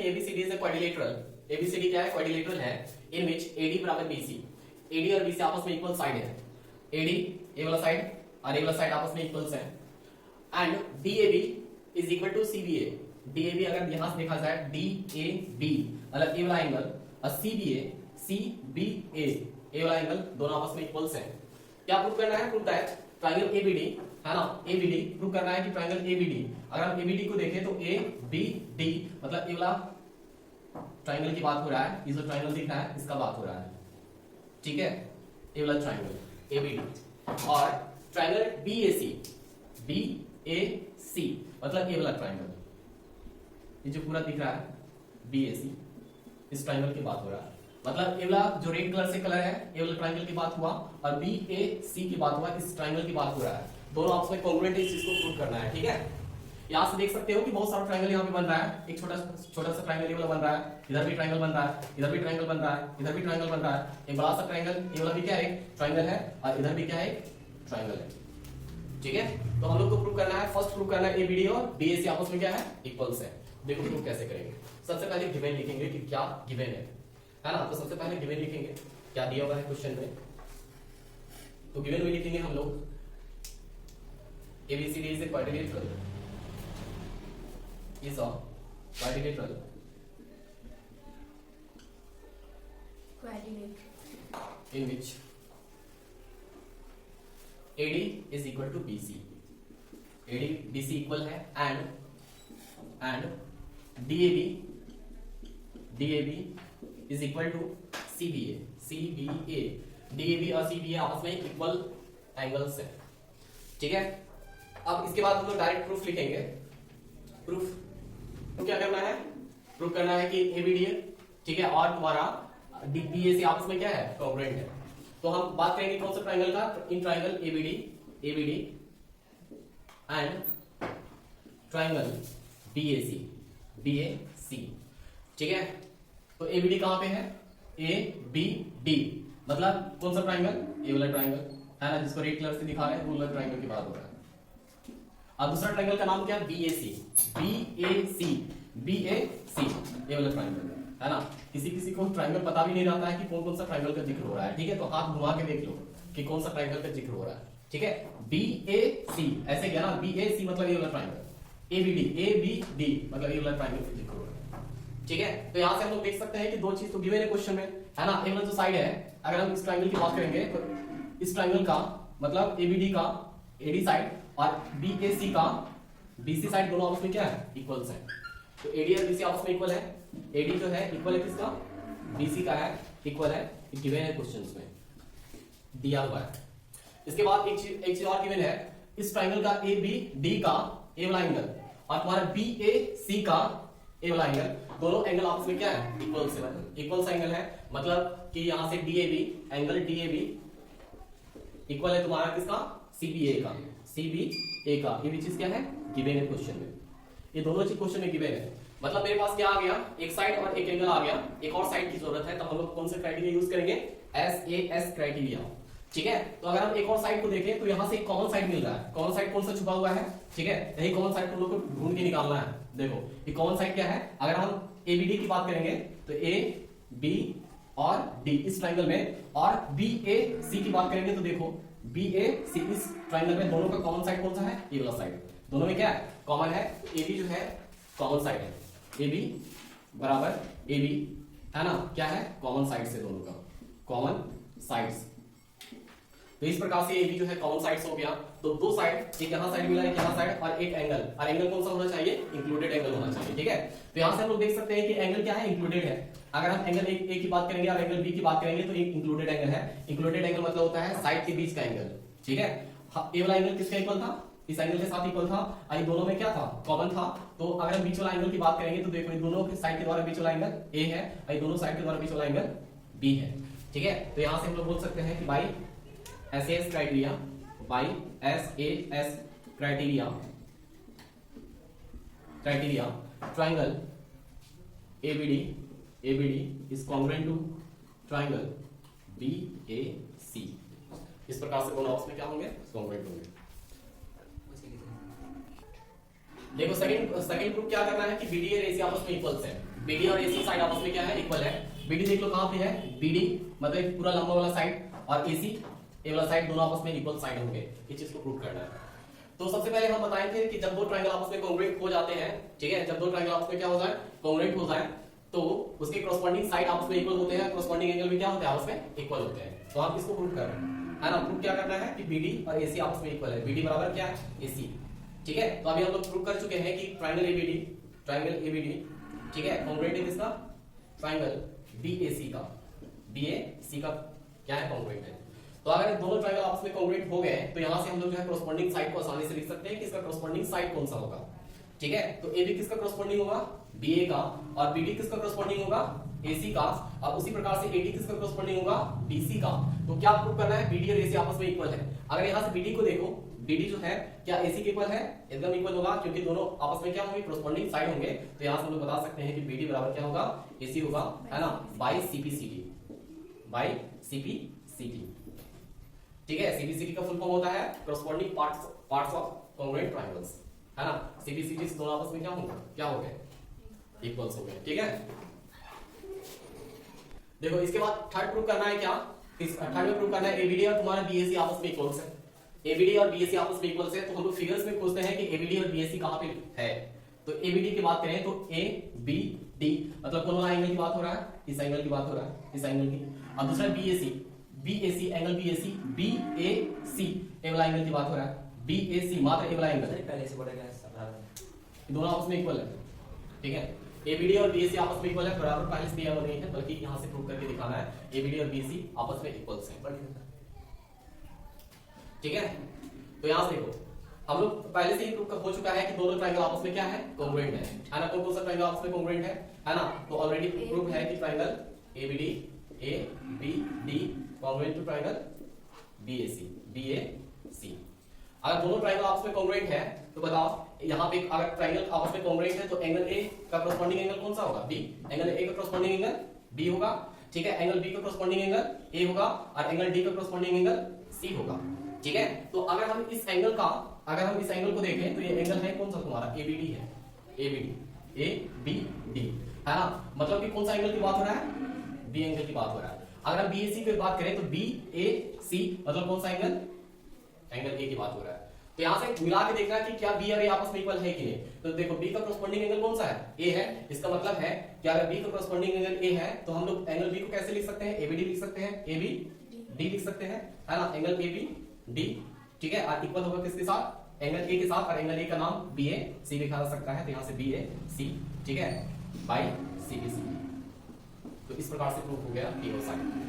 ABCD is a quadrilateral, ABCD क्या है? Quadrilateral है, इन विच AD बराबर BC, AD और BC आपस में इक्वल साइड है, AD ये वाला साइड और ये वाला साइड आपस में इक्वल्स है, and DAB is equal to CBA, DAB अगर यहां से देखा जाए DAB मतलब ये वाला एंगल और CBA ये वाला एंगल दोनों आपस में इक्वल्स हैं। क्या प्रूव करना है? प्रूव दैट ट्रायंगल ABD है ना, ABD प्रूव करना है कि ट्रायंगल ABD, अगर हम ABD को देखें तो ABD मतलब ये वाला ट्रायंगल की बात हो रहा है, ये जो ट्रायंगल दिख रहा है इसका बात हो रहा है, ठीक है, ये वाला ट्रायंगल ABD, और ट्रायंगल BAC मतलब ये वाला ट्रायंगल, ये जो पूरा दिख रहा है BAC, इस ट्रायंगल की बात हो रहा है, मतलब ये वाला जो रेड कलर से कलर है ये वाला ट्रायंगल की बात हुआ, और BAC की बात हुआ, इस ट्रायंगल की बात हो रहा है, दोनों आपस में कॉन्ग्रुएंट है, इस चीज को प्रूव करना है, ठीक है। यहां से देख सकते हो कि बहुत सारा ट्रायंगल यहाँ पे बन रहा है, एक छोटा सा ट्रायंगल ये वाला बन रहा है, इधर भी ट्रायंगल बन रहा है, इधर भी ट्रायंगल बन रहा है, इधर भी ट्रायंगल बन रहा है, एक बड़ा सा ट्रायंगल ये वाला भी क्या है? ट्रायंगल है, और इधर भी क्या है? ट्रायंगल है, ठीक है। तो हम लोग को प्रूव करना है, फर्स्ट प्रूव करना है ABD और BAC आपस में क्या है? इक्वल्स है। देखो प्रूव कैसे करेंगे। सबसे पहले गिवन लिखेंगे कि क्या गिवन है ना, तो सबसे पहले गिवन लिखेंगे क्या दिया हुआ है क्वेश्चन में, तो गिवन में लिखेंगे हम लोग ABCD is a quadrilateral, is a quadrilateral in which AD is equal to BC, AD BC equal है, and DAB is equal to CBA, DAB और CBA आपस में इक्वल एंगल्स है, ठीक है। अब इसके बाद हम लोग डायरेक्ट प्रूफ लिखेंगे। प्रूफ तो क्या करना है? प्रूफ करना है कि ABD है, ठीक है, और तुम्हारा BAC आपस में क्या है? कॉन्ग्रुएंट है। तो हम बात करेंगे कौन सा ट्रायंगल का? In triangle ABD and triangle BAC, ठीक है। तो ABD कहां पे है? ABD मतलब कौन सा ट्रायंगल? ये वाला ट्रायंगल है ना, जिसको रेड कलर से दिखा रहे हैं, वो वाला ट्रायंगल की बात हो रहा है। और दूसरा ट्रायंगल का नाम क्या है? BAC ये वाला ट्रायंगल है ना। किसी को ट्रायंगल पता भी नहीं रहता है कि कौन कौन सा ट्रायंगल का जिक्र हो रहा है, ठीक है, तो हाथ घुमा के देख लो कि कौन सा ट्रायंगल का जिक्र हो रहा है, ठीक है। BAC ऐसे क्या ना, BAC मतलब ये वाला ट्रायंगल, ABD मतलब ये वाला ट्रायंगल का जिक्र हो रहा है, ठीक है। तो यहां से हम लोग देख सकते हैं कि दो चीज तो गिवन है क्वेश्चन में, है ना। एक वाला जो साइड है, अगर हम इस ट्रायंगल की बात करेंगे तो इस ट्रायंगल का मतलब ABD का AD साइड और BAC का BC साइड दोनों आपस में क्या है? इक्वल्स है। तो AD और BC आपस में इक्वल है, AD जो है इक्वल है किसका? BC का है, इक्वल है, गिवन है क्वेश्चंस में दिया हुआ है। इसके बाद एक चीज और गिवन है, इस ट्रायंगल का ABD का ए वाला एंगल और तुम्हारा BAC का ए वाला एंगल, दोनों एंगल आपस में क्या है? इक्वल से, इक्वल एंगल है, मतलब कि यहां से DAB एंगल DAB इक्वल है तुम्हारा किसका? CBA का, ये भी चीज क्या है? गिवन है क्वेश्चन में। ये दोनों चीज क्वेश्चन में गिवन है, मतलब मेरे पास क्या आ गया? एक साइड और एक एंगल आ गया, एक और साइड की जरूरत है, तो हम लोग कौन सा क्राइटेरिया यूज करेंगे? SAS क्राइटेरिया, ठीक है। तो अगर हम एक और साइड को देखें तो यहाँ से एक कॉमन साइड मिल रहा है, कॉमन साइड कौन सा छुपा हुआ है, ठीक है, यही कॉमन साइड तुम लोग को ढूंढ के निकालना है। देखो ये कॉमन साइड क्या है? अगर हम ABD की बात करेंगे तो AB और D इस ट्रायंगल में, और BAC की बात करेंगे तो देखो BAC इस ट्रायंगल में, दोनों का कॉमन साइड कौन सा है? ये वाला साइड, दोनों में क्या है? कॉमन है। AB जो है कॉमन साइड है, AB बराबर AB है ना, क्या है? कॉमन साइड से, दोनों का कॉमन साइड्स। तो इस प्रकार से AB जो है कॉमन साइड्स हो गया। तो दो साइड, एक यहाँ साइड मिला, एक यहाँ साइड, और एक एंगल, और एंगल कौन सा होना चाहिए? इंक्लूडेड एंगल होना चाहिए, ठीक है। तो यहाँ से हम लोग देख सकते हैं कि एंगल क्या है? इंक्लूडेड है। अगर हम एंगल A की बात करेंगे और एंगल B की बात करेंगे तो एक इंक्लूडेड एंगल है। इंक्लूडेड एंगल मतलब होता है साइड के बीच का एंगल, ठीक है। ये वाला एंगल किसका इक्वल था? इस एंगल के साथ इक्वल था, और दोनों में क्या था? कॉमन था। तो अगर हम बीच वाला एंगल की बात करेंगे तो देखो ये दोनों के साइड के द्वारा बीच वाला एंगल A है, और दोनों साइड के द्वारा बीच वाला एंगल B है, ठीक है। तो यहाँ से हम लोग बोल सकते हैं कि by SAS criteria, by SAS criteria triangle ABD is congruent to triangle BAC। इस प्रकार से दोनों आपस में क्या होंगे? कॉन्ग्रुएंट होंगे। देखो सेकंड प्रूफ क्या करना है कि BD और AC आपस में इक्वल्स है। बीडी और एसी साइड आपस में क्या है, इक्वल है। बीडी देख लो कहां पे है, बीडी मतलब एक पूरा लंबा वाला साइड, और एसी ए वाला साइड, दोनों आपस में इक्वल साइड होंगे। इस चीज को प्रूव करना है। तो सबसे पहले हम बताए थे कि जब दो ट्रायंगल आपस में कॉन्ग्रुएंट हो जाते हैं, ठीक है, जब दो ट्रायंगल आपस में क्या हो जाए, कॉन्ग्रुएंट हो जाए, तो उसके कॉरस्पॉन्डिंग साइड आपस में इक्वल होते हैं, कॉरस्पॉन्डिंग एंगल भी क्या होते हैं, आपस में इक्वल होते हैं। तो आप इसको प्रूव कर रहे हैं ना। प्रूव क्या करना है कि बीडी और एसी आपस में इक्वल है, बीडी बराबर क्या है, एसी, ठीक है। तो अभी हम लोग प्रूव कर चुके हैं कि ट्रायंगल एबीडी, ठीक है, कॉन्ग्रुएंट है किसका, ट्रायंगल बीएसी का, बीएसी का क्या है, कॉन्ग्रुएंट है। तो अगर दोनों ट्रायंगल आपस में कॉन्ग्रुएंट हो गए तो यहां से हम लोग जो है कॉरस्पॉन्डिंग साइड को आसानी से लिख सकते हैं कि इसका कॉरस्पॉन्डिंग साइड कौन सा होगा, ठीक है। तो एबी किसका कॉरस्पॉन्डिंग होगा, बीए का, और बीडी किसका कॉरस्पॉन्डिंग होगा, एसी का, और उसी प्रकार से एडी किसका कॉरस्पॉन्डिंग होगा, बीसी का। तो क्या प्रूव करना है, बीडी और एसी आपस में इक्वल है। अगर यहां से बीडी को देखो, बीडी जो है क्या एसी के इक्वल है, एकदम इक्वल होगा, क्योंकि दोनों आपस में क्या होंगे, कॉरस्पॉन्डिंग साइड होंगे। तो यहां से हम लोग बता सकते हैं कि बीडी बराबर क्या होगा, एसी होगा, है ना, बाय सीपीसीटी, बाय सीपीसीटी, ठीक है। सीपीसीटी का फुल फॉर्म होता है corresponding parts of congruent triangles, है ना। सीपीसीटी दोनों आपस में क्या होंगे, क्या हो गए, इक्वल्स हो गए, ठीक है। देखो इसके बाद थर्ड प्रूव करना है क्या, इस थर्ड में प्रूव करना है एबीडी और तुम्हारा बीएसी आपस में इक्वल्स है। एबीडी और बीएसी आपस में इक्वल्स है, तो हम लोग फिगर्स में खोजते हैं कि एबीडी और बीएसी कहां पे है। तो एबीडी की बात करें तो ए बी डी, मतलब कौन वाला एंगल की बात हो रहा है, इस एंगल की बात हो रहा है, इस एंगल की। और दूसरा BAC, BAC angle BAC, BAC A वाला एंगल की बात हो रहा है, बीएसी मात्र ए वाला एंगल, पहले से बोलेगा दोनों आपस में इक्वल है, ठीक है। एबीडी और बीएसी आपस में इक्वल है, बराबर पहले से दिया हुआ नहीं है, बल्कि यहां से प्रूव करके दिखाना है एबीडी और बीएसी आपस में इक्वल्स हैं, ठीक है। तो यहां से देखो हम लोग पहले से ही प्रूव हो चुका है कि दोनों ट्रायंगल आपस में क्या है, कॉन्ग्रुएंट है ना। कौन सा ट्रायंगल आपस में कॉन्ग्रुएंट है ना। तो ऑलरेडी प्रूव है कि triangle ABD ABD congruent to triangle BAC BAC. अगर दोनों ट्रायंगल आपस में कॉन्ग्रुएंट है तो बताओ, यहाँ पे अगर ट्रायंगल आपस में कॉन्ग्रुएंट है तो एंगल ए का कॉरस्पॉन्डिंग एंगल कौन सा होगा, बी। एंगल ए का कॉरस्पॉन्डिंग एंगल बी होगा, ठीक है। एंगल बी का कॉरस्पॉन्डिंग एंगल ए होगा, और एंगल डी का कॉरस्पॉन्डिंग एंगल सी होगा, ठीक है। तो अगर हम इस एंगल को देखें तो ये एंगल है कौन सा तुम्हारा, एबीडी है, एबीडी एबीडी, है ना। मतलब कि कौन सा एंगल की बात हो रहा है, बी एंगल की बात हो रहा है। अगर हम बीएसी की बात करें तो बीएसी मतलब कौन सा एंगल, एंगल ए की बात हो रहा है। तो यहां से मिला के देखना कि क्या बी और ए आपस में इक्वल है कि नहीं। तो देखो बी का कॉरस्पॉन्डिंग एंगल कौन सा है, ए है। इसका मतलब है कि अगर बी का कॉरस्पॉन्डिंग एंगल ए है तो हम लोग एंगल बी को कैसे लिख सकते हैं, एबीडी लिख सकते हैं, एबी डी लिख सकते हैं, है ना। एंगल एबी डी, ठीक है, और इक्वल होगा किसके साथ, एंगल ए के साथ, और एंगल ए का नाम बी ए सी लिखा जा सकता है। तो यहां से बी ए सी, ठीक है, बाय सीबीसी। तो इस प्रकार से प्रूफ हो गया पी और साइन।